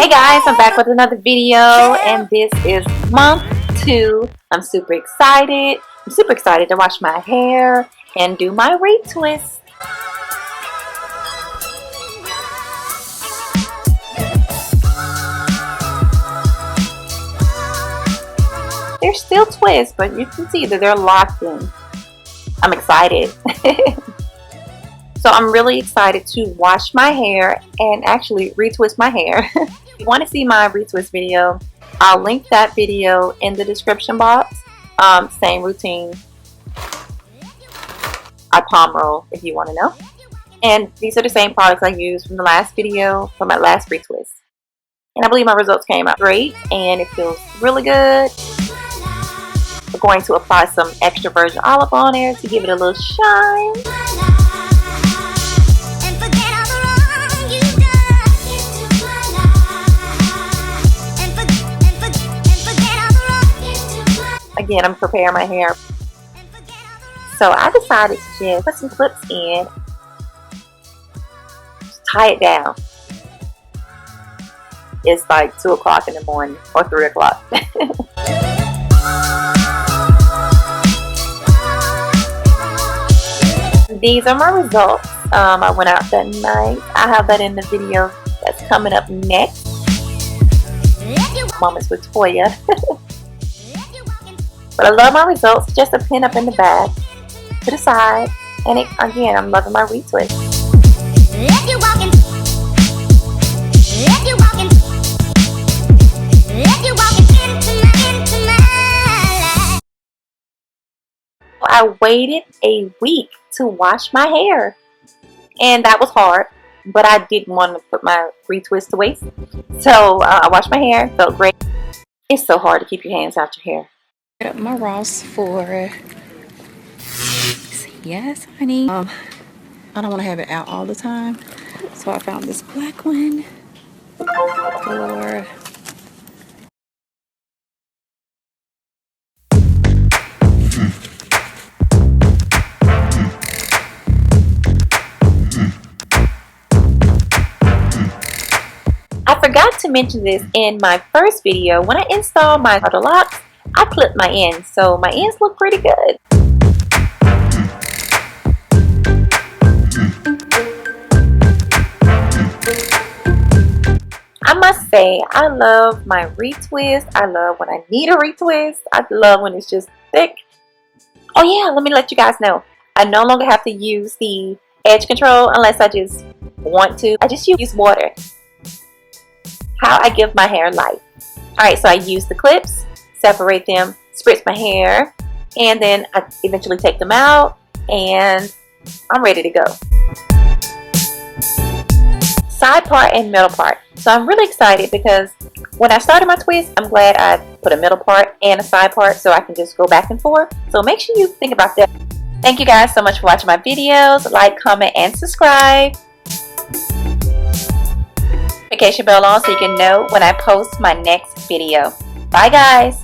Hey guys, I'm back with another video, and this is month 2. I'm super excited. I'm super excited to wash my hair and do my retwist. They're still twists, but you can see that they're locked in. I'm excited. So I'm really excited to wash my hair and actually retwist my hair. If you want to see my retwist video, I'll link that video in the description box. Same routine. I palm roll if you want to know. And these are the same products I used from the last video, from my last retwist. And I believe my results came out great and it feels really good. We're going to apply some extra virgin olive on there to give it a little shine. Again, I'm preparing my hair. So I decided to just put some clips in, just tie it down. It's like 2 o'clock in the morning or 3 o'clock. These are my results. I went out that night. I have that in the video that's coming up next. Moments with Toya. But I love my results. Just a pin up in the bag to the side. And it, again, I'm loving my retwist. I waited a week to wash my hair. And that was hard. But I didn't want to put my retwist to waste. So I washed my hair. Felt great. It's so hard to keep your hands out your hair. Up my Ross for yes honey, I don't want to have it out all the time, so I found this black one for I forgot to mention this in my first video. When I installed my Locs, I clipped my ends, so my ends look pretty good. I must say, I love my retwist. I love when I need a retwist. I love when it's just thick. Oh yeah, let me let you guys know. I no longer have to use the edge control unless I just want to. I just use water. How I give my hair life. Alright, so I use the clips, separate them, spritz my hair, and then I eventually take them out, and I'm ready to go. Side part and middle part. So I'm really excited because when I started my twist, I'm glad I put a middle part and a side part so I can just go back and forth. So make sure you think about that. Thank you guys so much for watching my videos. Like, comment, and subscribe. Notification bell on so you can know when I post my next video. Bye guys.